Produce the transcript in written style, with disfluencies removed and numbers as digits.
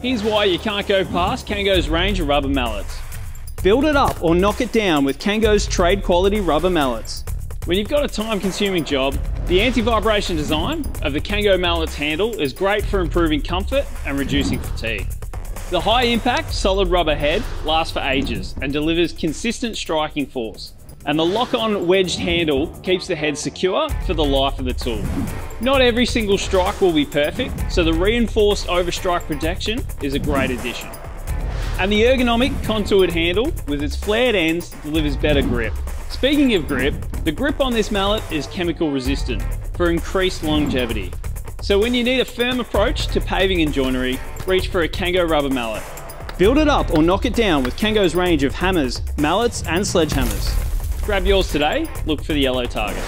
Here's why you can't go past Kango's range of rubber mallets. Build it up or knock it down with Kango's trade quality rubber mallets. When you've got a time-consuming job, the anti-vibration design of the Kango Mallet's handle is great for improving comfort and reducing fatigue. The high-impact solid rubber head lasts for ages and delivers consistent striking force. And the lock-on wedged handle keeps the head secure for the life of the tool. Not every single strike will be perfect, so the reinforced overstrike protection is a great addition. And the ergonomic contoured handle with its flared ends delivers better grip. Speaking of grip, the grip on this mallet is chemical resistant for increased longevity. So when you need a firm approach to paving and joinery, reach for a Kango Rubber Mallet. Build it up or knock it down with Kango's range of hammers, mallets and sledgehammers. Grab yours today, look for the yellow target.